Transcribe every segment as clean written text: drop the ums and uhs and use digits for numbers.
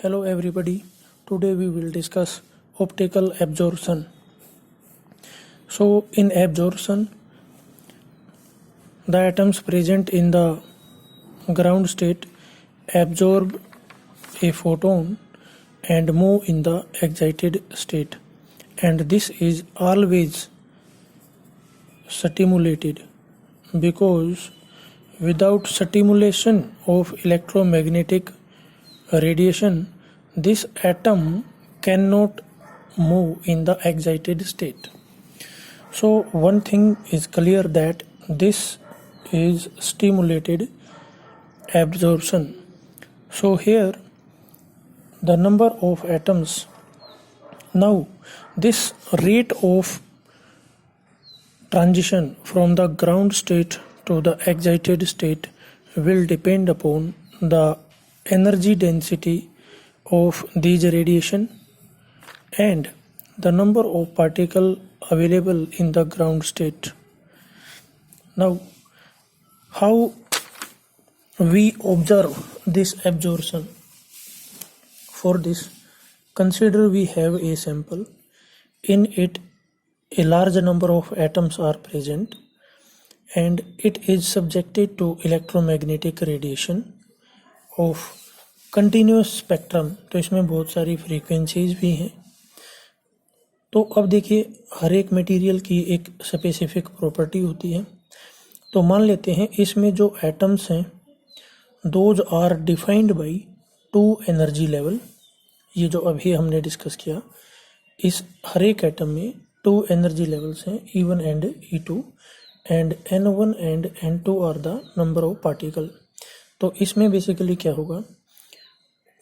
Hello everybody. Today we will discuss optical absorption. So in absorption, the atoms present in the ground state absorb a photon and move in the excited state, and this is always stimulated because without stimulation of electromagnetic radiation, this atom cannot move in the excited state. So one thing is clear that this is stimulated absorption. So here the number of atoms, now this rate of transition from the ground state to the excited state will depend upon the energy density of these radiation and the number of particles available in the ground state. Now, how we observe this absorption? For this, consider we have a sample. In it, a large number of atoms are present and it is subjected to electromagnetic radiation of continuous spectrum. तो इसमें बहुत सारी frequencies भी हैं. तो अब देखिए, हर एक मटेरियल की एक स्पेसिफिक प्रॉपर्टी होती है. तो मान लेते हैं इसमें जो एटम्स हैं those are defined by two energy level. ये जो अभी हमने डिस्कस किया, इस हर एक एटम में टू एनर्जी लेवल्स हैं, E1 and E2, and N1 and N2 are the number of particle. तो इसमें बेसिकली क्या होगा,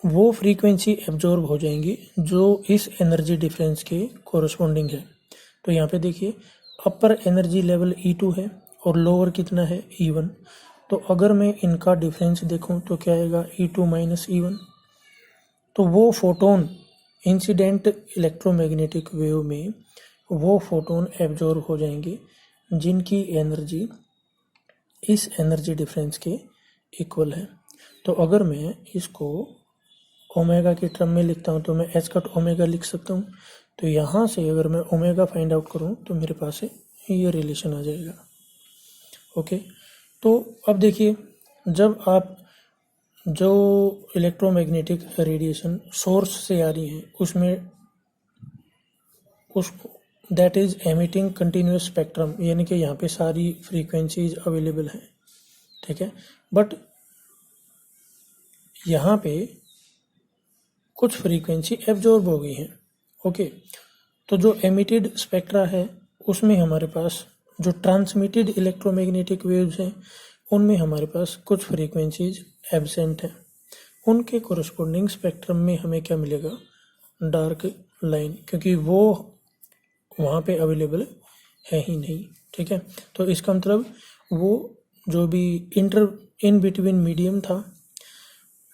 वो फ्रीक्वेंसी एब्जॉर्ब हो जाएंगी जो इस एनर्जी डिफरेंस के कोरस्पॉन्डिंग है. तो यहाँ पे देखिए, अपर एनर्जी लेवल E2 है और लोअर कितना है, E1. तो अगर मैं इनका डिफरेंस देखूं तो क्या आएगा, E2 माइनस E1. तो वो फोटोन इंसिडेंट इलेक्ट्रोमैग्नेटिक वेव में वो फोटोन एब्जॉर्ब हो जाएंगे जिनकी एनर्जी इस एनर्जी डिफरेंस के इक्वल है. तो अगर मैं इसको ओमेगा के टर्म में लिखता हूँ तो मैं एच कट ओमेगा लिख सकता हूँ. तो यहाँ से अगर मैं ओमेगा फाइंड आउट करूँ तो मेरे पास ये रिलेशन आ जाएगा. ओके, तो अब देखिए, जब आप जो इलेक्ट्रोमैग्नेटिक रेडिएशन सोर्स से आ रही है उसमें उस that is emitting continuous spectrum, यानी कि यहाँ पे सारी फ्रीक्वेंसीज अवेलेबल हैं, ठीक है. बट यहाँ पे कुछ फ्रीक्वेंसी एब्जॉर्ब हो गई हैं. ओके, तो जो एमिटेड स्पेक्ट्रा है उसमें हमारे पास जो ट्रांसमिटेड इलेक्ट्रोमैग्नेटिक वेव्स हैं उनमें हमारे पास कुछ फ्रीक्वेंसीज एब्सेंट हैं. उनके कोरस्पॉन्डिंग स्पेक्ट्रम में हमें क्या मिलेगा, डार्क लाइन, क्योंकि वो वहाँ पे अवेलेबल है ही नहीं, ठीक है. तो इसका मतलब वो जो भी इन बिटवीन मीडियम था,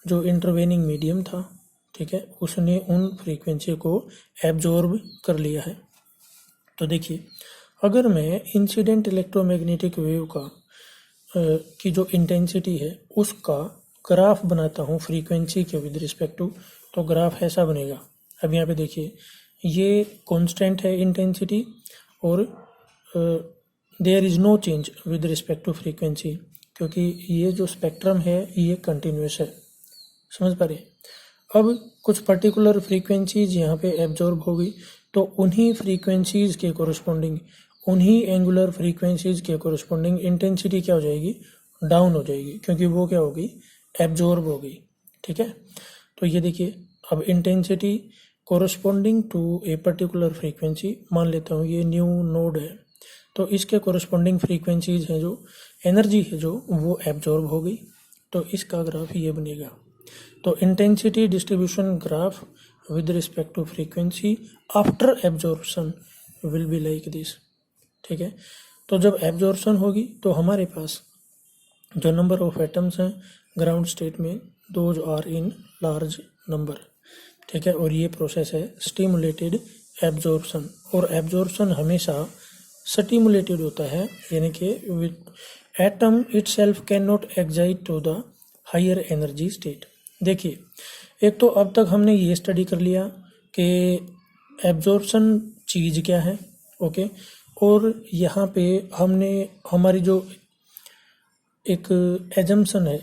जो इंटरवेनिंग मीडियम था, ठीक है, उसने उन फ्रीक्वेंसी को एब्जॉर्ब कर लिया है. तो देखिए, अगर मैं इंसिडेंट इलेक्ट्रोमैग्नेटिक वेव का की जो इंटेंसिटी है उसका ग्राफ बनाता हूँ फ्रीक्वेंसी के विद रिस्पेक्ट टू, तो ग्राफ ऐसा बनेगा. अब यहाँ पे देखिए, ये कांस्टेंट है इंटेंसिटी और there is no change with respect to frequency, क्योंकि ये जो स्पेक्ट्रम है ये कंटिन्यूस है. समझ पा रहे. अब कुछ पर्टिकुलर फ्रीक्वेंसीज यहाँ पे एब्जॉर्ब हो गई, तो उन्हीं फ्रीक्वेंसीज के कोरस्पॉन्डिंग, उन्हीं एंगुलर फ्रीक्वेंसीज के कोरस्पॉन्डिंग इंटेंसिटी क्या हो जाएगी, डाउन हो जाएगी, क्योंकि वो क्या हो गई, एब्जॉर्ब हो गई, ठीक है. तो ये देखिए, अब intensity corresponding to a particular frequency, मान लेता हूँ ये न्यू नोड है, तो इसके कोरस्पॉन्डिंग फ्रीक्वेंसीज हैं, जो एनर्जी है जो वो एब्जॉर्ब हो गई. तो इसका ग्राफ ये बनेगा. तो intensity distribution graph with respect to frequency after absorption will be like this, ठीक है. तो जब एब्जॉर्प्शन होगी तो हमारे पास जो नंबर ऑफ एटम्स हैं ग्राउंड स्टेट में, those are in large number, ठीक है. और ये प्रोसेस है स्टिमुलेटेड एब्जॉर्प्शन, और एब्जॉर्प्शन हमेशा स्टिमुलेटेड होता है, यानी कि atom itself can not excite to the higher energy state. देखिए, एक तो अब तक हमने ये स्टडी कर लिया कि एब्जॉर्प्शन चीज़ क्या है, ओके। और यहाँ पे हमने हमारी जो एक एजम्पशन है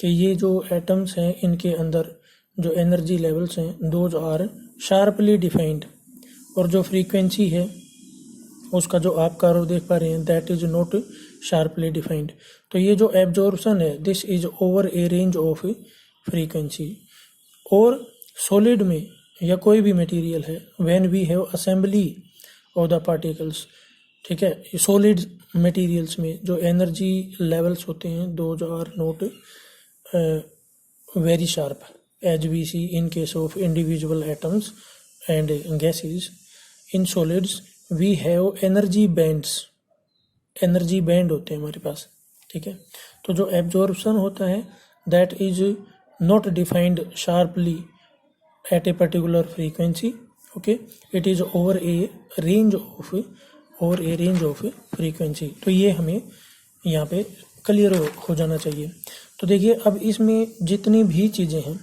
कि ये जो एटम्स हैं इनके अंदर जो एनर्जी लेवल्स हैं दोज आर शार्पली डिफाइंड, और जो फ्रीक्वेंसी है उसका जो आप कर्व देख पा रहे हैं that is not sharply defined. तो ये जो एब्जॉर्प्शन है this is over a range of frequency. और सॉलिड में या कोई भी मटेरियल है when we have assembly of the particles, ठीक है, सॉलिड मटेरियल्स में जो एनर्जी लेवल्स होते हैं those are not very sharp as we see in case of individual atoms and gases. In solids we have energy bands, energy band होते हैं हमारे पास, ठीक है। तो जो एब्जॉर्प्शन होता है that is not defined sharply at a particular frequency, okay, it is over a range of frequency. तो ये हमें यहाँ पे क्लियर हो जाना चाहिए। तो देखिए, अब इसमें जितनी भी चीज़ें हैं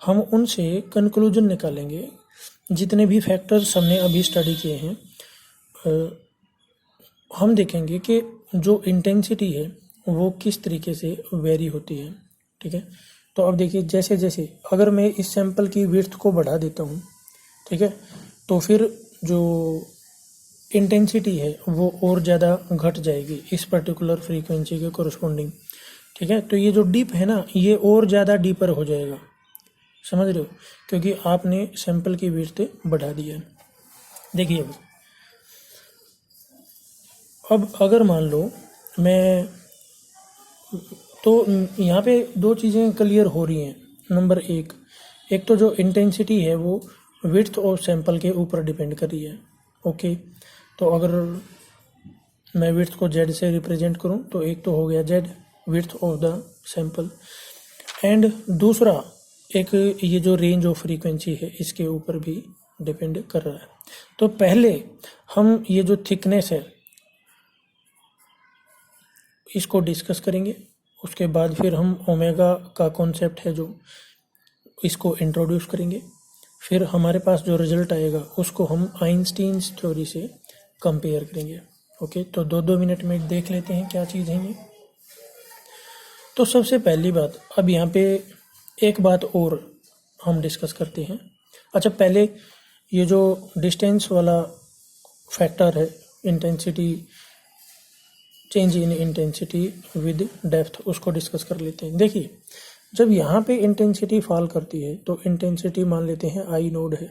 हम उनसे कंक्लूजन निकालेंगे। जितने भी फैक्टर्स हमने अभी स्टडी किए हैं हम देखेंगे कि जो इंटेंसिटी है वो किस तरीके से वेरी होती है, ठीक है। तो अब देखिए, जैसे जैसे अगर मैं इस सैंपल की विड्थ को बढ़ा देता हूँ, ठीक है, तो फिर जो इंटेंसिटी है वो और ज़्यादा घट जाएगी इस पर्टिकुलर फ्रीक्वेंसी के कोरस्पॉन्डिंग, ठीक है। तो ये जो डीप है ना ये और ज़्यादा डीपर हो जाएगा, समझ रहे हो, क्योंकि आपने सैंपल की विड्थ बढ़ा दी है। देखिए, अब अगर मान लो मैं, तो यहाँ पे दो चीज़ें क्लियर हो रही हैं। नंबर एक तो जो इंटेंसिटी है वो विड्थ ऑफ सैंपल के ऊपर डिपेंड कर रही है, ओके। तो अगर मैं विड्थ को जेड से रिप्रेजेंट करूँ तो एक तो हो गया Z width of the sample, and दूसरा एक ये जो रेंज ऑफ फ्रीक्वेंसी है इसके ऊपर भी डिपेंड कर रहा है। तो पहले हम ये जो थिकनेस है इसको डिस्कस करेंगे, उसके बाद फिर हम ओमेगा का कॉन्सेप्ट है जो इसको इंट्रोड्यूस करेंगे, फिर हमारे पास जो रिजल्ट आएगा उसको हम आइंस्टीन्स थ्योरी से कंपेयर करेंगे, ओके। तो 2-2 मिनट में देख लेते हैं क्या चीज़ है ये। तो सबसे पहली बात, अब यहाँ पे एक बात और हम डिस्कस करते हैं। अच्छा, पहले ये जो डिस्टेंस वाला फैक्टर है intensity, change in intensity with depth, उसको डिस्कस कर लेते हैं। देखिए, जब यहाँ पे इंटेंसिटी फॉल करती है तो इंटेंसिटी मान लेते हैं आई नोड है,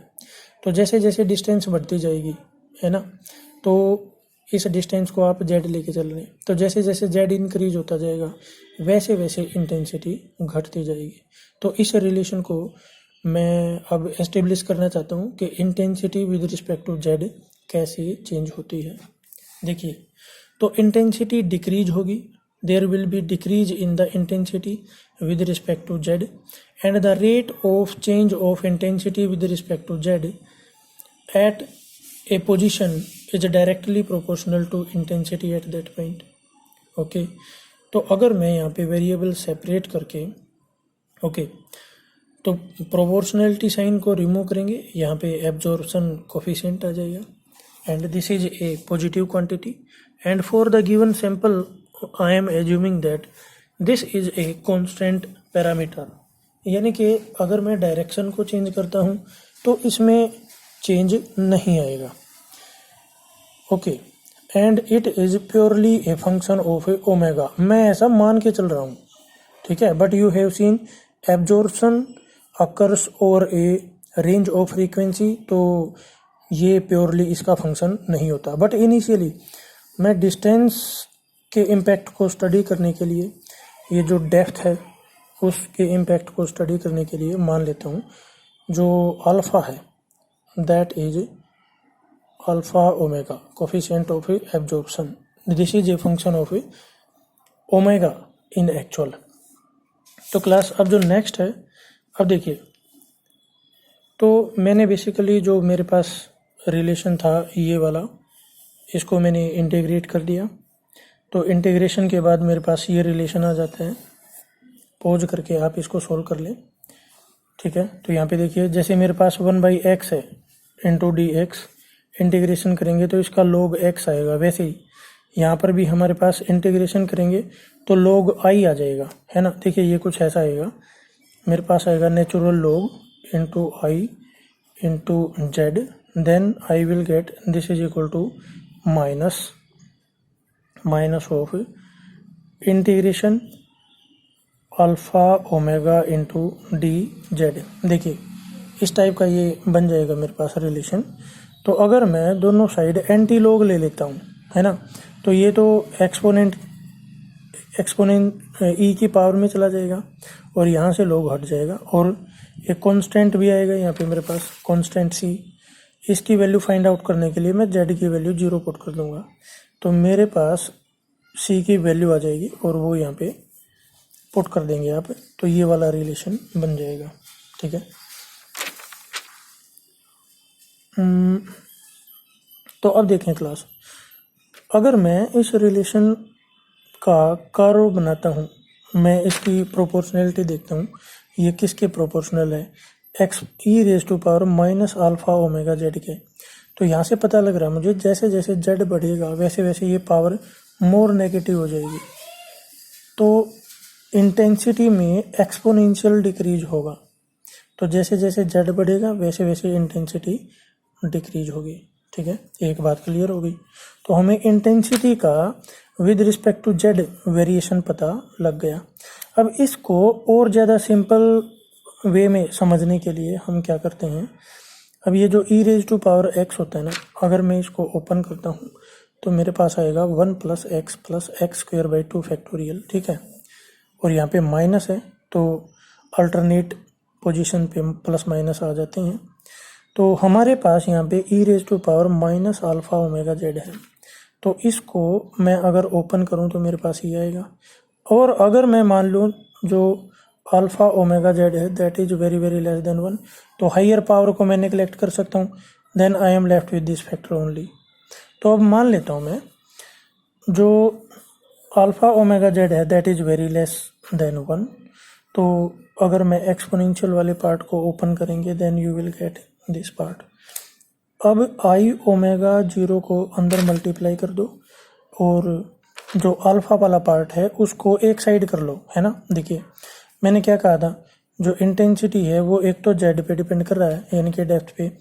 तो जैसे जैसे डिस्टेंस बढ़ती जाएगी है ना, तो इस डिस्टेंस को आप जेड लेके चल रहे हैं, तो जैसे जैसे जेड इंक्रीज होता जाएगा वैसे वैसे इंटेंसिटी घटती जाएगी। तो इस रिलेशन को मैं अब एस्टेब्लिश करना चाहता हूँ कि intensity with respect to Z कैसे चेंज होती है। देखिए, तो इंटेंसिटी डिक्रीज होगी, there will be decrease in the intensity with respect to z, and the rate of change of intensity with respect to z at a position is directly proportional to intensity at that point, okay। तो अगर मैं यहाँ पे variable separate करके, okay, तो proportionality sign को remove करेंगे, यहाँ पे एब्जॉर्प्शन कोफिशिएंट आ जाएगा, and this is a positive quantity, and for the given sample I am assuming that this is a constant parameter, यानी कि अगर मैं डायरेक्शन को चेंज करता हूँ तो इसमें चेंज नहीं आएगा, okay, and it is purely a function of A omega, मैं ऐसा मान के चल रहा हूँ, ठीक है। But you have seen absorption occurs over a range of frequency, तो ये प्योरली इसका फंक्शन नहीं होता। बट इनिशियली मैं डिस्टेंस के इम्पैक्ट को स्टडी करने के लिए, ये जो डेप्थ है उसके इम्पैक्ट को स्टडी करने के लिए मान लेता हूँ जो अल्फ़ा है that is alpha omega coefficient of absorption, this is a function of omega in actual. तो क्लास, अब जो नेक्स्ट है, अब देखिए, तो मैंने बेसिकली जो मेरे पास रिलेशन था ये वाला, इसको मैंने इंटीग्रेट कर दिया। तो इंटीग्रेशन के बाद मेरे पास ये रिलेशन आ जाता है, पॉज करके आप इसको सोल्व कर लें। ठीक है। तो यहाँ पे देखिए जैसे मेरे पास 1/x है इंटू डी एक्स, इंटीग्रेशन करेंगे तो इसका log x आएगा। वैसे ही यहाँ पर भी हमारे पास इंटीग्रेशन करेंगे तो log i आ जाएगा, है ना। देखिए ये कुछ ऐसा आएगा, मेरे पास आएगा natural log into I into Z, then I will get this is equal to minus of integration alpha omega into D Z. देखिए इस टाइप का ये बन जाएगा मेरे पास रिलेशन। तो अगर मैं दोनों साइड एंटी लॉग ले लेता हूँ, है ना, तो ये तो एक्सपोनेंट ई की पावर में चला जाएगा और यहाँ से लॉग हट जाएगा, और एक कांस्टेंट भी आएगा यहाँ पे मेरे पास, कांस्टेंट सी। इसकी वैल्यू फाइंड आउट करने के लिए मैं जेड की वैल्यू 0 पुट कर दूंगा, तो मेरे पास सी की वैल्यू आ जाएगी और वो यहाँ पे पुट कर देंगे आप, तो ये वाला रिलेशन बन जाएगा। ठीक है। तो अब देखें क्लास, अगर मैं इस रिलेशन का कर्व बनाता हूँ, मैं इसकी प्रोपोर्शनैलिटी देखता हूँ, ये किसके प्रोपोर्शनल है, X E raise to power minus alpha omega Z के। तो यहाँ से पता लग रहा है मुझे जैसे जैसे जेड बढ़ेगा वैसे वैसे ये पावर मोर नेगेटिव हो जाएगी, तो इंटेंसिटी में एक्सपोनेंशियल डिक्रीज होगा। तो जैसे जैसे जेड बढ़ेगा वैसे वैसे इंटेंसिटी डिक्रीज होगी। ठीक है, एक बात क्लियर हो गई। तो हमें इंटेंसिटी का with respect to Z variation पता लग गया। अब इसको और ज़्यादा सिंपल वे में समझने के लिए हम क्या करते हैं, अब ये जो ई रेज टू पावर एक्स होता है ना, अगर मैं इसको ओपन करता हूँ तो मेरे पास आएगा 1 + x स्क्वायर बाई 2 फैक्टोरियल। ठीक है, और यहाँ पे माइनस है तो अल्टरनेट पोजीशन पे प्लस माइनस आ जाते हैं। तो हमारे पास यहाँ पे e raise to power minus alpha omega Z है, तो इसको मैं अगर ओपन करूँ तो मेरे पास ये आएगा। और अगर मैं मान लूँ जो अल्फा ओमेगा जेड है that is very very less than 1, तो हाइयर पावर को मैं निगलेक्ट कर सकता हूँ, then I am left with this factor only. तो अब मान लेता हूँ मैं जो अल्फा ओमेगा जेड है that is very less than 1, तो अगर मैं एक्सपोनेंशियल वाले पार्ट को ओपन करेंगे then you will get this part. अब आई ओमेगा 0 को अंदर मल्टीप्लाई कर दो और जो अल्फा वाला पार्ट है उसको एक साइड कर लो, है ना। देखिए मैंने क्या कहा था, जो इंटेंसिटी है वो एक तो जेड पे डिपेंड कर रहा है यानी कि डेप्थ पे,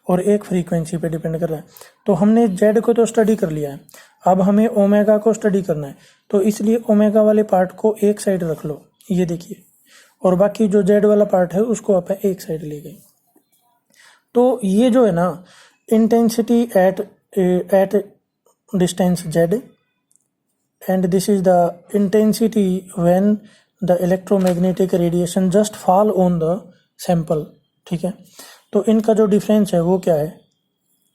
और एक फ्रीक्वेंसी पे डिपेंड कर रहा है। तो हमने जेड को तो स्टडी कर लिया है, अब हमें ओमेगा को स्टडी करना है, तो इसलिए ओमेगा वाले पार्ट को एक साइड रख लो, ये देखिए, और बाकी जो जेड वाला पार्ट है उसको आप एक साइड ले गए। तो ये जो है ना intensity at distance Z, and this is the intensity when the electromagnetic radiation just fall on the sample. ठीक है, तो इनका जो डिफरेंस है वो क्या है,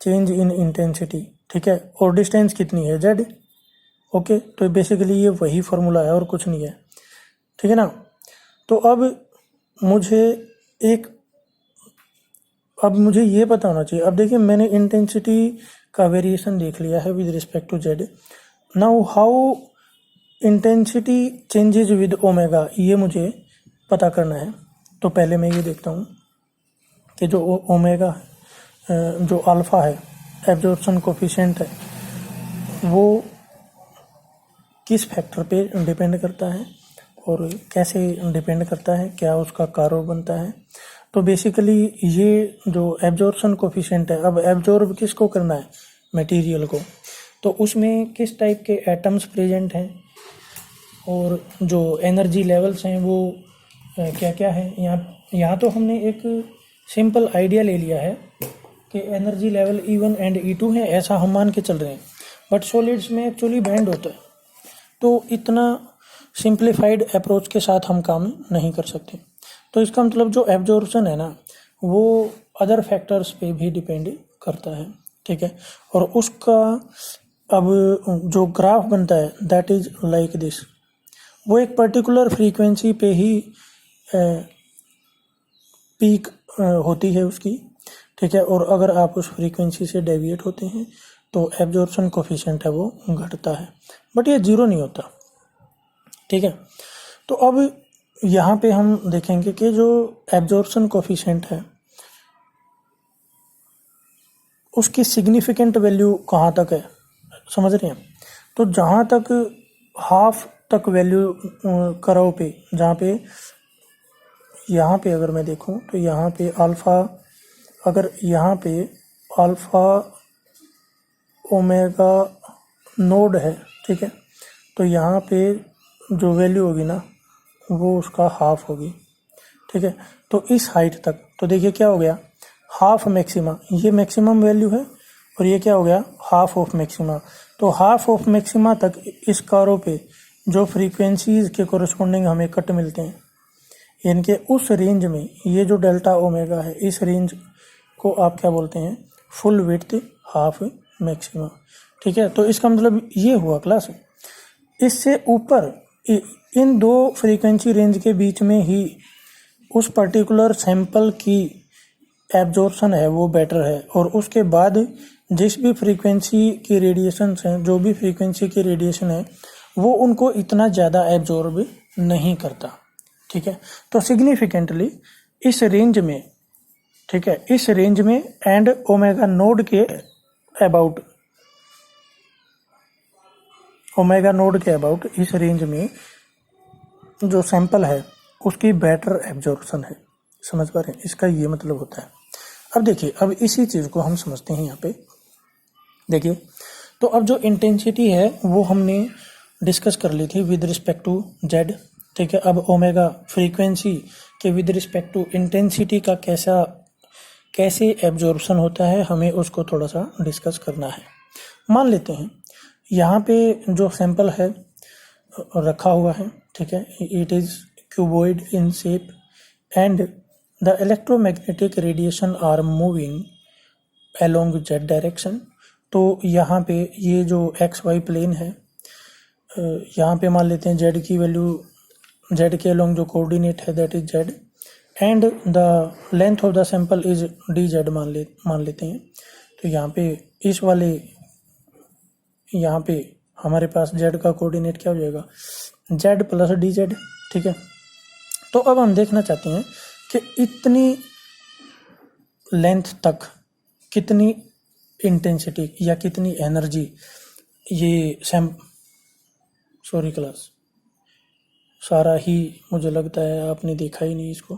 चेंज इन इंटेंसिटी। ठीक है, और डिस्टेंस कितनी है जेड। ओके, तो बेसिकली ये वही फॉर्मूला है और कुछ नहीं है। ठीक है ना। तो अब मुझे ये पता होना चाहिए। अब देखिए मैंने इंटेंसिटी का वेरिएशन देख लिया है with respect to Z. Now how intensity changes with omega, ये मुझे पता करना है। तो पहले मैं ये देखता हूँ कि जो ओमेगा जो अल्फा है, एब्जॉर्प्शन कोफिशिएंट है, वो किस फैक्टर पे डिपेंड करता है और कैसे डिपेंड करता है, क्या उसका कर्व बनता है। तो बेसिकली ये जो एब्जॉर्प्शन कोफिशिएंट है, अब एब्जॉर्ब किसको करना है, मटेरियल को, तो उसमें किस टाइप के एटम्स प्रेजेंट हैं और जो एनर्जी लेवल्स हैं वो क्या क्या है। यहाँ तो हमने एक सिंपल आइडिया ले लिया है कि energy level E1 and E2 है, ऐसा हम मान के चल रहे हैं, बट सॉलिड्स में एक्चुअली बैंड होता है, तो इतना सिंप्लीफाइड अप्रोच के साथ हम काम नहीं कर सकते। तो इसका मतलब जो एब्जॉर्प्शन है ना वो अदर फैक्टर्स पे भी डिपेंड करता है। ठीक है, और उसका अब जो ग्राफ बनता है दैट इज लाइक दिस, वो एक पर्टिकुलर फ्रीक्वेंसी पे ही पीक होती है उसकी। ठीक है, और अगर आप उस फ्रीक्वेंसी से डेविएट होते हैं तो एब्जॉर्प्शन कोफिशिएंट है वो घटता है, बट ये जीरो नहीं होता। ठीक है, तो अब यहाँ पे हम देखेंगे कि जो एब्जॉर्प्शन कोफिशिएंट है उसकी सिग्निफिकेंट वैल्यू कहाँ तक है, समझ रहे हैं। तो जहाँ तक हाफ तक वैल्यू कर्व पे, जहाँ पे यहाँ पे अगर मैं देखूँ तो यहाँ पे अल्फ़ा, अगर यहाँ पे अल्फ़ा ओमेगा नोड है, ठीक है, तो यहाँ पे जो वैल्यू होगी ना वो उसका हाफ होगी, ठीक है। तो इस हाइट तक, तो देखिए क्या हो गया, हाफ मैक्सिमा, ये मैक्सिमम वैल्यू है और ये क्या हो गया, हाफ ऑफ मैक्सिमा। तो हाफ ऑफ मैक्सिमा तक इस कर्व पे जो फ्रीक्वेंसीज के कोरिस्पोंडिंग हमें कट मिलते हैं, इनके उस रेंज में ये जो डेल्टा ओमेगा है, इस रेंज को आप क्या बोलते हैं, फुल विड्थ हाफ मैक्सिमा, ठीक है। तो इसका मतलब ये हुआ क्लास, इससे ऊपर इन दो फ्रीक्वेंसी रेंज के बीच में ही उस पर्टिकुलर सैंपल की एब्जॉर्प्शन है वो बेटर है, और उसके बाद जिस भी फ्रीक्वेंसी की रेडिएशन हैं, जो भी फ्रीक्वेंसी की रेडिएशन है वो उनको इतना ज़्यादा एब्जॉर्ब नहीं करता, ठीक है। तो सिग्निफिकेंटली इस रेंज में, ठीक है, इस रेंज में एंड ओमेगा नोड के अबाउट, ओमेगा नोड के अबाउट इस रेंज में जो सैंपल है उसकी बेटर एब्जॉर्प्शन है, समझ पा रहे हैं, इसका ये मतलब होता है। अब देखिए, अब इसी चीज़ को हम समझते हैं यहाँ पे, देखिए। तो अब जो इंटेंसिटी है वो हमने डिस्कस कर ली थी विद रिस्पेक्ट टू जेड, ठीक है। अब ओमेगा फ्रीक्वेंसी के विद रिस्पेक्ट टू इंटेंसिटी का कैसे एब्जॉर्प्शन होता है, हमें उसको थोड़ा सा डिस्कस करना है। मान लेते हैं यहाँ पे जो सैंपल है रखा हुआ है, ठीक है, it is cuboid in shape and the electromagnetic radiation are moving along Z direction. तो यहाँ पे ये जो एक्स वाई प्लेन है, यहाँ पे मान लेते हैं जेड की वैल्यू, जेड के अलोंग जो कोऑर्डिनेट है that is Z, and the length of the sample is D Z मान लेते हैं। तो यहाँ पे इस वाले, यहाँ पे हमारे पास जेड का कोऑर्डिनेट क्या हो जाएगा, जेड प्लस डी जेड, ठीक है। तो अब हम देखना चाहते हैं कि इतनी लेंथ तक कितनी इंटेंसिटी या कितनी एनर्जी ये सॉरी क्लास, सारा ही मुझे लगता है आपने देखा ही नहीं इसको।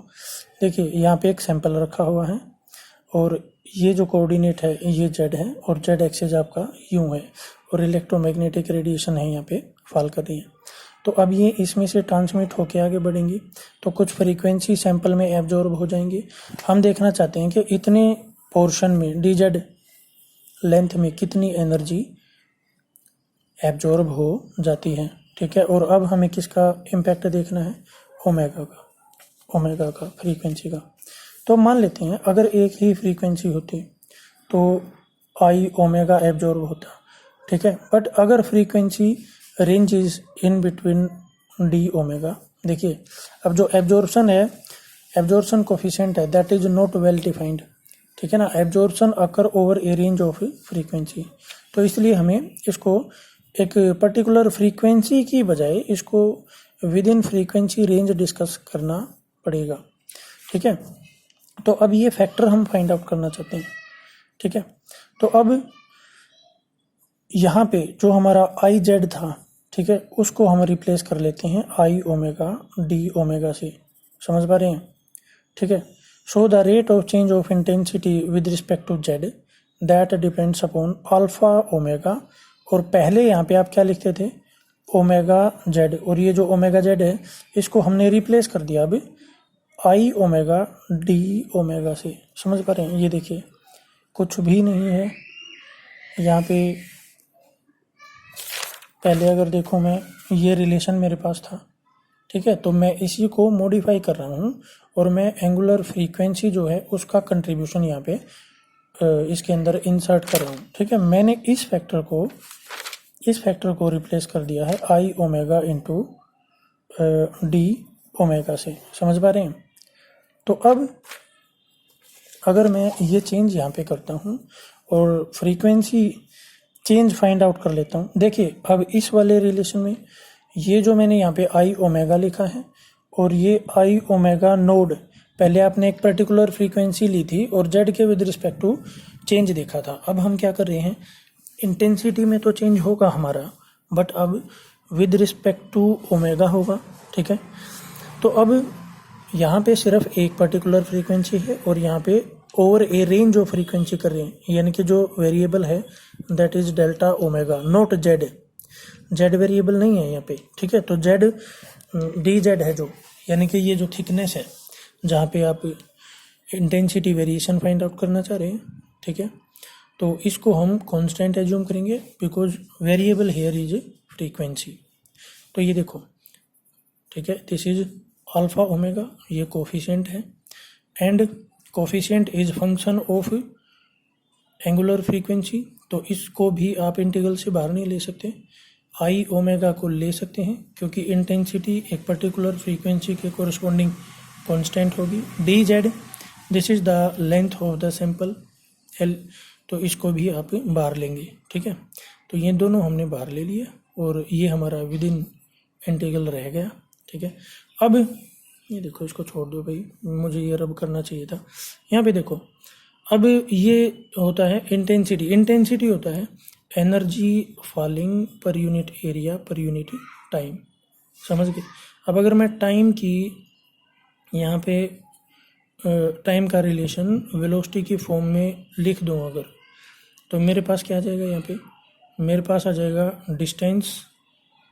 देखिए यहाँ पे एक सैंपल रखा हुआ है और ये जो कोऑर्डिनेट है ये जेड है और जेड एक्सिस आपका यूं है और इलेक्ट्रोमैग्नेटिक रेडिएशन है यहाँ पे फॉल कर रही है। तो अब ये इसमें से ट्रांसमिट होके आगे बढ़ेंगी तो कुछ फ्रीक्वेंसी सैंपल में एब्जॉर्ब हो जाएंगी। हम देखना चाहते हैं कि इतने पोर्शन में डी जेड लेंथ में कितनी एनर्जी एब्जॉर्ब हो जाती है, ठीक है। और अब हमें किसका इम्पैक्ट देखना है, ओमेगा का फ्रीक्वेंसी का। तो मान लेते हैं अगर एक ही फ्रीक्वेंसी होती तो आई ओमेगा एब्जॉर्ब होता, ठीक है। बट अगर frequency range is in between D omega, देखिए अब जो एब्जॉर्प्शन है, एब्जॉर्प्शन कोफिशिएंट है that is not well defined, ठीक है ना। Absorption occur over a range of frequency, तो इसलिए हमें इसको एक पर्टिकुलर फ्रीक्वेंसी की बजाय इसको with in frequency range discuss करना पड़ेगा, ठीक है। तो अब ये फैक्टर हम फाइंड आउट करना चाहते हैं, ठीक है। तो अब यहाँ पे जो हमारा आई जेड था, ठीक है, उसको हम रिप्लेस कर लेते हैं आई ओमेगा डी ओमेगा से, समझ पा रहे हैं, ठीक है। So the rate of change of intensity with respect to Z that depends upon alpha omega, और पहले यहाँ पे आप क्या लिखते थे, ओमेगा जेड, और ये जो ओमेगा जेड है इसको हमने रिप्लेस कर दिया अब आई ओमेगा डी ओमेगा से, समझ पा रहे हैं। ये देखिए कुछ भी नहीं है यहाँ पे, पहले अगर देखो मैं ये रिलेशन मेरे पास था, ठीक है, तो मैं इसी को मॉडिफाई कर रहा हूँ और मैं एंगुलर फ्रीक्वेंसी जो है उसका कंट्रीब्यूशन यहाँ पे इसके अंदर इंसर्ट कर रहा हूँ, ठीक है। मैंने इस फैक्टर को रिप्लेस कर दिया है आई ओमेगा इंटू डी ओमेगा से, समझ पा रहे हैं। तो अब अगर मैं ये चेंज यहाँ पे करता हूँ और फ्रीक्वेंसी चेंज फाइंड आउट कर लेता हूँ, देखिए अब इस वाले रिलेशन में ये जो मैंने यहाँ पे आई ओमेगा लिखा है और ये आई ओमेगा नोड, पहले आपने एक पर्टिकुलर फ्रीक्वेंसी ली थी और जेड के विद रिस्पेक्ट टू चेंज देखा था। अब हम क्या कर रहे हैं, इंटेंसिटी में तो चेंज होगा हमारा, बट अब विद रिस्पेक्ट टू ओमेगा होगा, ठीक है। तो अब यहाँ पे सिर्फ एक पर्टिकुलर फ्रीक्वेंसी है और यहाँ पे over a range of frequency कर रहे हैं, यानी कि जो वेरिएबल है that is delta omega, not Z. Z variable नहीं है यहाँ पे, ठीक है। तो जेड डी जेड है जो, यानी कि ये जो थिकनेस है जहाँ पे आप इंटेंसिटी वेरिएशन फाइंड आउट करना चाह रहे हैं, ठीक है। तो इसको हम कांस्टेंट एज्यूम करेंगे because variable here is frequency. तो ये देखो, ठीक है, दिस इज अल्फा ओमेगा, ये कोफिशिएंट है and coefficient is function of angular frequency. तो इसको भी आप इंटीग्रल से बाहर नहीं ले सकते, आई ओमेगा को ले सकते हैं क्योंकि इंटेंसिटी एक पर्टिकुलर फ्रीक्वेंसी के कोरिस्पोंडिंग कांस्टेंट होगी। D Z, this is the length of the sample L, तो इसको भी आप बाहर लेंगे, ठीक है। तो ये दोनों हमने बाहर ले लिया और ये हमारा विद इन इंटीग्रल रह गया, ठीक है। अब ये देखो, इसको छोड़ दो भाई, मुझे ये रब करना चाहिए था। यहाँ पे देखो, अब ये होता है इंटेंसिटी, इंटेंसिटी होता है energy falling per unit area per unit time, समझ गए। अब अगर मैं टाइम की यहाँ पे टाइम का रिलेशन वेलोसिटी की फॉर्म में लिख दूँ अगर, तो मेरे पास क्या आ जाएगा, यहाँ पे मेरे पास आ जाएगा डिस्टेंस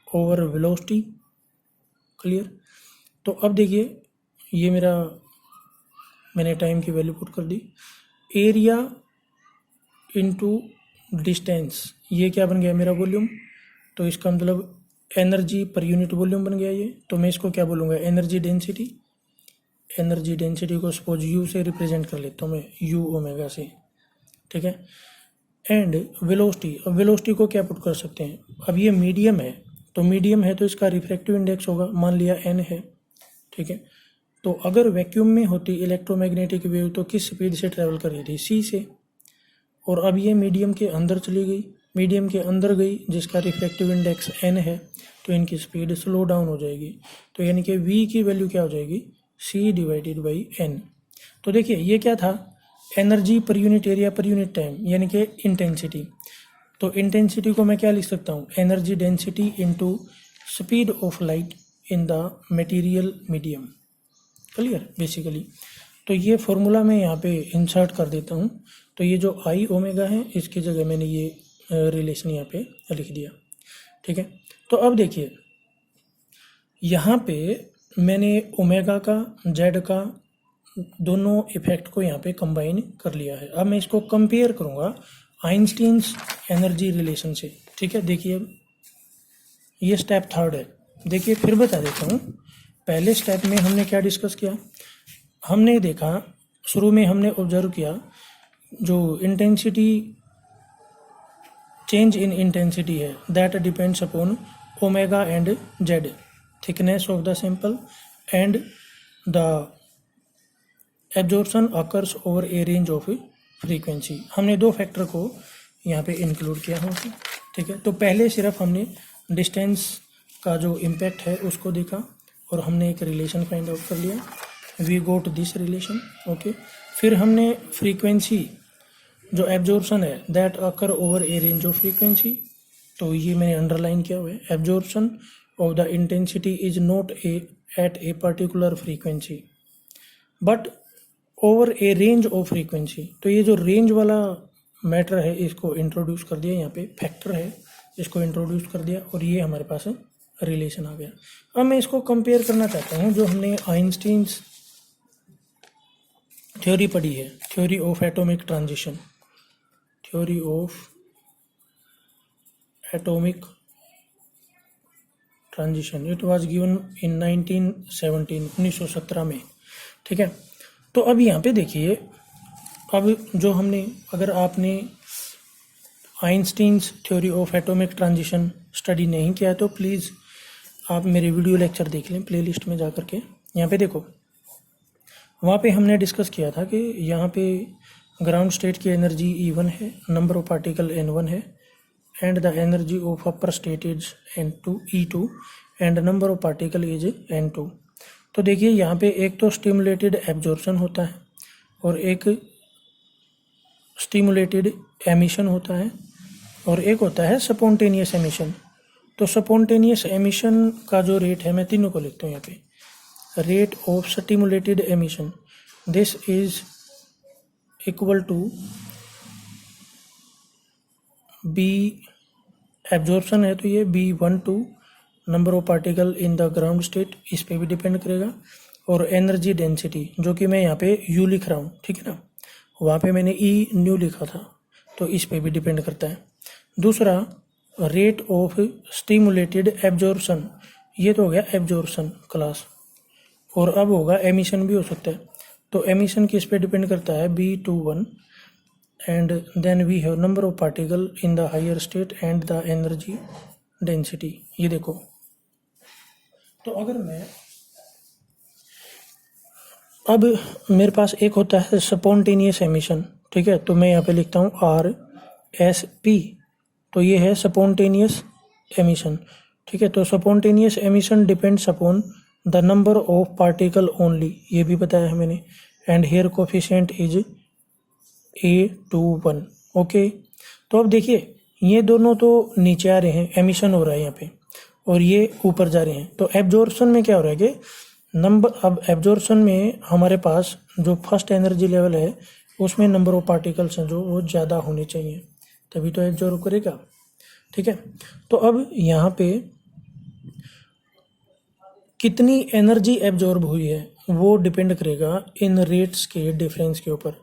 ओवर वेलोसिटी, क्लियर। तो अब देखिए, ये मेरा मैंने टाइम की वैल्यू पुट कर दी, एरिया इनटू डिस्टेंस, ये क्या बन गया मेरा वॉल्यूम। तो इसका मतलब एनर्जी पर यूनिट वॉल्यूम बन गया ये। तो मैं इसको क्या बोलूँगा, एनर्जी डेंसिटी। एनर्जी डेंसिटी को सपोज यू से रिप्रेजेंट कर लेता हूँ मैं, यू ओमेगा से, ठीक है। एंड वेलोसिटी, अब वेलोसिटी को क्या पुट कर सकते हैं, अब ये मीडियम है, तो मीडियम है तो इसका रिफ्रैक्टिव इंडेक्स होगा, मान लिया एन है, ठीक है। तो अगर वैक्यूम में होती इलेक्ट्रोमैग्नेटिक वेव तो किस स्पीड से ट्रैवल कर रही थी, सी से, और अब ये मीडियम के अंदर चली गई, मीडियम के अंदर गई जिसका रिफ्रैक्टिव इंडेक्स एन है, तो इनकी स्पीड स्लो डाउन हो जाएगी। तो यानी कि वी की वैल्यू क्या हो जाएगी, सी डिवाइडेड बाई एन। तो देखिए ये क्या था, energy per unit area per unit time, यानी कि इंटेंसिटी। तो इंटेंसिटी को मैं क्या लिख सकता हूँ, energy density into speed of light in the material medium, clear basically. तो ये फॉर्मूला मैं यहाँ पे इंसर्ट कर देता हूँ। तो ये जो आई ओमेगा है इसकी जगह मैंने ये रिलेशन यहाँ पे लिख दिया, ठीक है। तो अब देखिए, यहाँ पे मैंने ओमेगा का जेड का दोनों इफेक्ट को यहाँ पे कंबाइन कर लिया है। अब मैं इसको कंपेयर करूँगा आइंस्टीन्स एनर्जी रिलेशन से, ठीक है। देखिए ये स्टेप थर्ड है, देखिए फिर बता देता हूँ। पहले स्टेप में हमने क्या डिस्कस किया, हमने देखा शुरू में हमने ऑब्जर्व किया जो इंटेंसिटी चेंज इन इंटेंसिटी है that depends upon omega and Z, thickness of the sample and the absorption occurs over a range of frequency. हमने दो फैक्टर को यहाँ पे इंक्लूड किया है, ठीक है। तो पहले सिर्फ हमने डिस्टेंस का जो इम्पैक्ट है उसको देखा और हमने एक रिलेशन फाइंड आउट कर लिया, we got this relation, okay. फिर हमने फ्रीक्वेंसी जो एब्जॉर्प्शन है that occur over a range of frequency, तो ये मैंने अंडरलाइन किया हुआ है, absorption of the intensity is not at a particular frequency but over a range of frequency. तो ये जो रेंज वाला मैटर है इसको इंट्रोड्यूस कर दिया, यहाँ पे फैक्टर है इसको इंट्रोड्यूस कर दिया और ये हमारे पास रिलेशन आ गया। अब मैं इसको कंपेयर करना चाहता हूँ जो हमने आइंस्टीन्स थ्योरी पढ़ी है, theory of atomic transition, theory of atomic transition, it was given in 1917 में, ठीक है। तो अब यहाँ पे देखिए, अब जो हमने, अगर आपने Einstein's theory of atomic transition study नहीं किया है तो प्लीज़ आप मेरे वीडियो लेक्चर देख लें प्लेलिस्ट में जा कर के। यहाँ पे देखो, वहाँ पे हमने डिस्कस किया था कि यहाँ पे ग्राउंड स्टेट की एनर्जी E1 है, नंबर ऑफ पार्टिकल N1 है and the energy of upper state is E2 and number of particle is N2। तो देखिए यहाँ पे एक तो स्टिमुलेटेड एब्जॉर्प्शन होता है और एक स्टिमुलेटेड एमिशन होता है और एक होता है स्पॉन्टेनियस एमिशन। तो स्पॉन्टेनियस एमिशन का जो रेट है, मैं तीनों को लिखता हूँ यहाँ पे। Rate of stimulated emission, this is equal to B, absorption है तो ये B12 number of particle in the ground state, इस पे भी डिपेंड करेगा। और एनर्जी डेंसिटी, जो कि मैं यहाँ पे U लिख रहा हूँ, ठीक है ना, वहाँ पे मैंने E न्यू लिखा था, तो इस पे भी डिपेंड करता है। दूसरा रेट ऑफ स्टिमुलेटेड एब्जॉर्प्शन, ये तो हो गया एब्जॉर्प्शन क्लास, और अब होगा एमिशन भी हो सकता है। तो एमिशन किस पे डिपेंड करता है, B21 and then we have number of particle in the higher state and the energy density. ये देखो, तो अगर मैं अब मेरे पास एक होता है स्पॉन्टेनियस एमिशन, ठीक है, तो मैं यहाँ पे लिखता हूँ RSP, तो ये है स्पॉन्टेनियस एमिशन, ठीक है। तो spontaneous emission depends upon the number of particle only, ये भी बताया है मैंने, and here coefficient is A21, okay. तो अब देखिए ये दोनों तो नीचे आ रहे हैं, एमिशन हो रहा है यहाँ पे, और ये ऊपर जा रहे हैं। तो एब्जॉर्प्शन में क्या हो रहा है कि नंबर, अब एब्जॉर्प्शन में हमारे पास जो फर्स्ट एनर्जी लेवल है उसमें नंबर ऑफ पार्टिकल्स हैं जो वो ज़्यादा होने चाहिए, तभी तो एब्जॉर्ब करेगा, ठीक है। तो अब यहाँ पे कितनी एनर्जी एब्जॉर्ब हुई है वो डिपेंड करेगा इन रेट्स के डिफरेंस के ऊपर।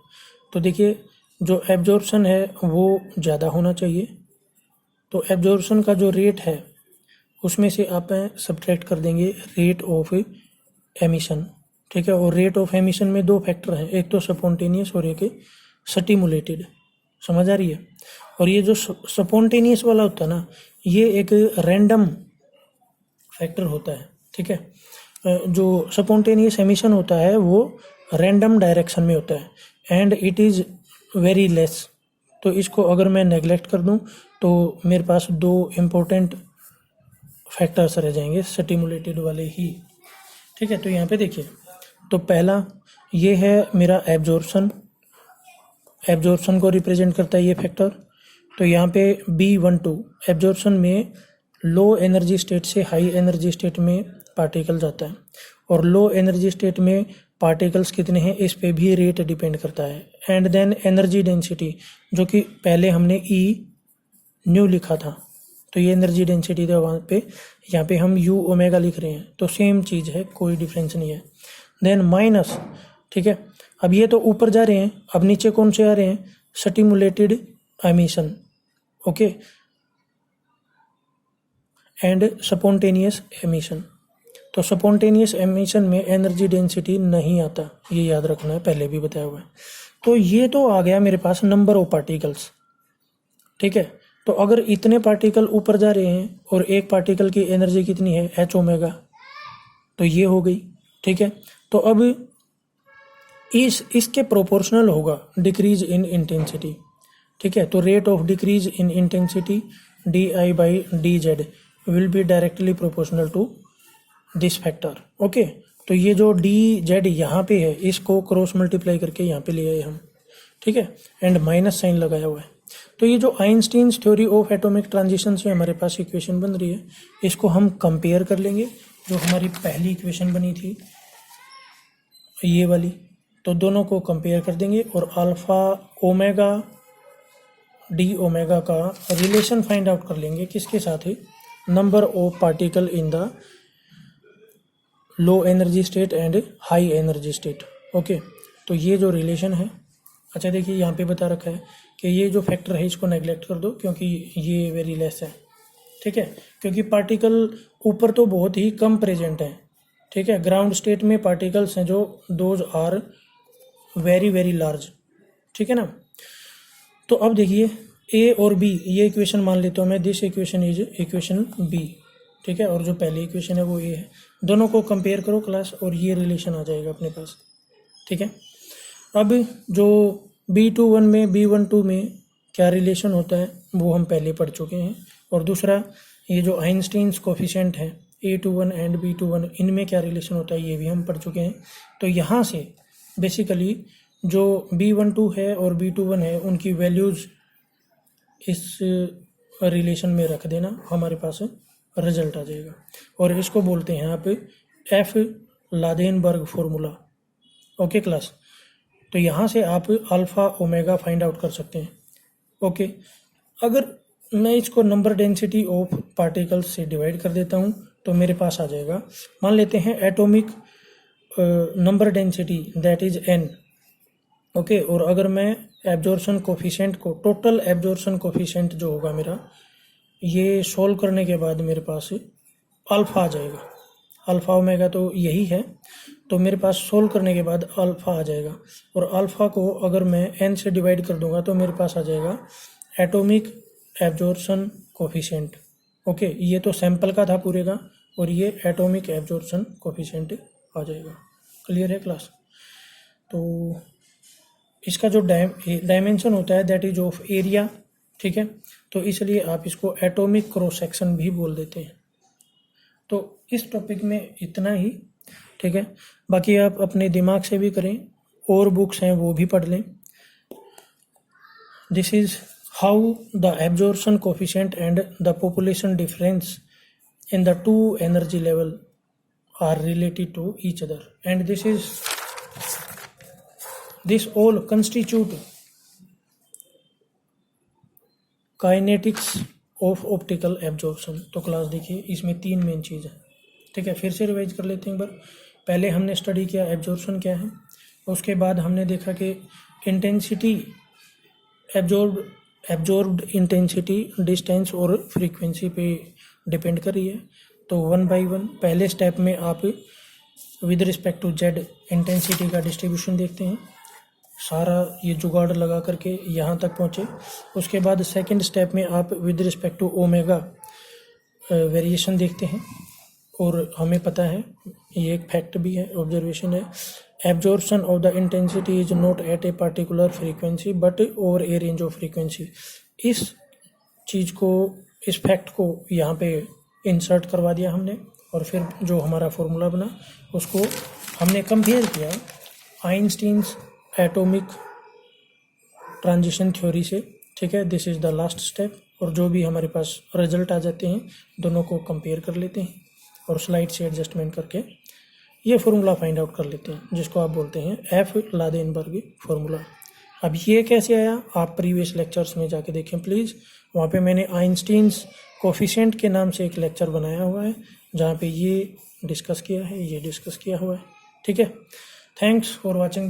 तो देखिए जो एब्जॉर्प्शन है वो ज़्यादा होना चाहिए, तो एब्जॉर्प्शन का जो रेट है उसमें से आप सब्ट्रैक्ट कर देंगे रेट ऑफ एमिशन, ठीक है। और रेट ऑफ एमिशन में दो फैक्टर हैं, एक तो स्पॉन्टेनियस और एक स्टिमुलेटेड, समझ आ रही है। और ये जो स्पॉन्टेनियस वाला होता है ना, ये एक रैंडम फैक्टर होता है, ठीक है। जो स्पॉन्टेनियस एमिशन होता है वो रैंडम डायरेक्शन में होता है and it is very less. तो इसको अगर मैं नेगलेक्ट कर दूं तो मेरे पास दो इम्पोर्टेंट फैक्टर्स रह जाएंगे स्टिमुलेटेड वाले ही, ठीक है। तो यहाँ पे देखिए, तो पहला ये है मेरा एब्जॉर्प्शन, एब्जॉर्प्शन को रिप्रेजेंट करता है ये फैक्टर। तो यहाँ पे B12 एब्जॉर्प्शन में लो एनर्जी स्टेट से हाई एनर्जी स्टेट में पार्टिकल जाता है, और लो एनर्जी स्टेट में पार्टिकल्स कितने हैं इस पे भी रेट डिपेंड करता है। एंड देन एनर्जी डेंसिटी, जो कि पहले हमने E न्यू लिखा था, तो ये एनर्जी डेंसिटी था वहाँ पे, यहाँ पे हम U ओमेगा लिख रहे हैं, तो सेम चीज़ है, कोई डिफरेंस नहीं है। देन माइनस, ठीक है। अब ये तो ऊपर जा रहे हैं, अब नीचे कौन से आ रहे हैं, stimulated emission, okay, and spontaneous emission. तो स्पॉन्टेनियस एमिशन में एनर्जी डेंसिटी नहीं आता, ये याद रखना है, पहले भी बताया हुआ है। तो ये तो आ गया मेरे पास नंबर ऑफ पार्टिकल्स, ठीक है। तो अगर इतने पार्टिकल ऊपर जा रहे हैं और एक पार्टिकल की एनर्जी कितनी है, H ओमेगा, तो ये हो गई, ठीक है। तो अब इसके प्रोपोर्शनल होगा डिक्रीज इन इंटेंसिटी, ठीक है। तो rate of decrease in intensity DI/dZ will be directly proportional to this factor, okay. तो ये जो DZ यहाँ पे है इसको क्रॉस मल्टीप्लाई करके यहाँ पे ले आए हम, ठीक है, एंड माइनस साइन लगाया हुआ है। तो ये जो Einstein's theory of atomic transition से हमारे पास इक्वेशन बन रही है, इसको हम कंपेयर कर लेंगे जो हमारी पहली इक्वेशन बनी थी ये वाली, तो दोनों को कंपेयर कर देंगे और अल्फा ओमेगा डी ओमेगा का रिलेशन फाइंड आउट कर लेंगे, किसके साथ है, number of particle in the low energy state and high energy state, okay. तो ये जो रिलेशन है, अच्छा देखिए यहाँ पे बता रखा है कि ये जो फैक्टर है इसको नेगलेक्ट कर दो क्योंकि ये वेरी लेस है, ठीक है, क्योंकि पार्टिकल ऊपर तो बहुत ही कम प्रेजेंट है, ठीक है। ग्राउंड स्टेट में पार्टिकल्स हैं जो those are very very large, ठीक है ना। तो अब देखिए A और B, ये इक्वेशन मान लेता हूँ मैं, this equation is equation B, ठीक है, और जो पहली इक्वेशन है वो A है। दोनों को कंपेयर करो क्लास और ये रिलेशन आ जाएगा अपने पास, ठीक है। अब जो B21 में B12 में क्या रिलेशन होता है वो हम पहले पढ़ चुके हैं, और दूसरा ये जो आइंस्टीन्स कोफिशिएंट है A21 एंड B21 इनमें क्या रिलेशन होता है ये भी हम पढ़ चुके हैं। तो यहाँ से बेसिकली जो B12 है और B21 है उनकी वैल्यूज़ इस रिलेशन में रख देना, हमारे पास रिजल्ट आ जाएगा। और इसको बोलते हैं आप एफ लादेनबर्ग फॉर्मूला। ओके क्लास, तो यहाँ से आप अल्फ़ा ओमेगा फाइंड आउट कर सकते हैं। ओके, अगर मैं इसको नंबर डेंसिटी ऑफ पार्टिकल्स से डिवाइड कर देता हूँ तो मेरे पास आ जाएगा, मान लेते हैं atomic number density that is n। Okay, और अगर मैं एब्जॉर्प्शन कोफिशिएंट को, टोटल एब्जॉर्प्शन कोफिशिएंट जो होगा मेरा, ये सोल्व करने के बाद मेरे पास अल्फ़ा आ जाएगा। अल्फ़ा ओमेगा तो यही है, तो मेरे पास सोल्व करने के बाद अल्फ़ा आ जाएगा। और अल्फ़ा को अगर मैं n से डिवाइड कर दूंगा तो मेरे पास आ जाएगा एटॉमिक एब्जॉर्प्शन कोफिशिएंट। ओके, ये तो सैंपल का था पूरे का, और ये एटॉमिक एब्जॉर्प्शन कोफिशिएंट आ जाएगा। क्लियर है क्लास? तो इसका जो डायमेंशन होता है दैट इज ऑफ एरिया, ठीक है, तो इसलिए आप इसको एटॉमिक क्रॉस सेक्शन भी बोल देते हैं। तो इस टॉपिक में इतना ही, ठीक है। बाकी आप अपने दिमाग से भी करें, और बुक्स हैं वो भी पढ़ लें। This is how the absorption coefficient and the population difference in the two energy level are related to each other, and this all constitute kinetics of optical absorption। तो क्लास देखिए, इसमें 3 मेन चीज़ है, ठीक है। फिर से रिवाइज कर लेते हैं एक बार। पहले हमने स्टडी किया एब्जॉर्प्शन क्या है, उसके बाद हमने देखा कि इंटेंसिटी, एब्जॉर्ब्ड इंटेंसिटी डिस्टेंस और फ्रीक्वेंसी पे डिपेंड कर रही है। तो 1 बाई 1 पहले स्टेप में आप with respect to Z intensity का डिस्ट्रीब्यूशन देखते हैं, सारा ये जुगाड़ लगा करके यहाँ तक पहुँचे। उसके बाद सेकंड स्टेप में आप with respect to omega variation देखते हैं, और हमें पता है, ये एक फैक्ट भी है, ऑब्जर्वेशन है, absorption of the intensity is not at a particular frequency but over a range of frequency. इस चीज़ को, इस फैक्ट को यहाँ पे इंसर्ट करवा दिया हमने, और फिर जो हमारा फॉर्मूला बना उसको हमने कंपेयर किया आइंस्टीन्स एटॉमिक ट्रांजिशन थ्योरी से, ठीक है। This is the last step, और जो भी हमारे पास रिजल्ट आ जाते हैं दोनों को कंपेयर कर लेते हैं और स्लाइड से एडजस्टमेंट करके ये फार्मूला फाइंड आउट कर लेते हैं, जिसको आप बोलते हैं एफ लादेनबर्ग फार्मूला। अब ये कैसे आया, आप प्रीवियस लेक्चर्स में जाके देखें प्लीज़, वहाँ पे मैंने आइंस्टीन्स कोफिशिएंट के नाम से एक लेक्चर बनाया हुआ है जहाँ पे ये डिस्कस किया है, ये डिस्कस किया हुआ है, ठीक है। Thanks for watching the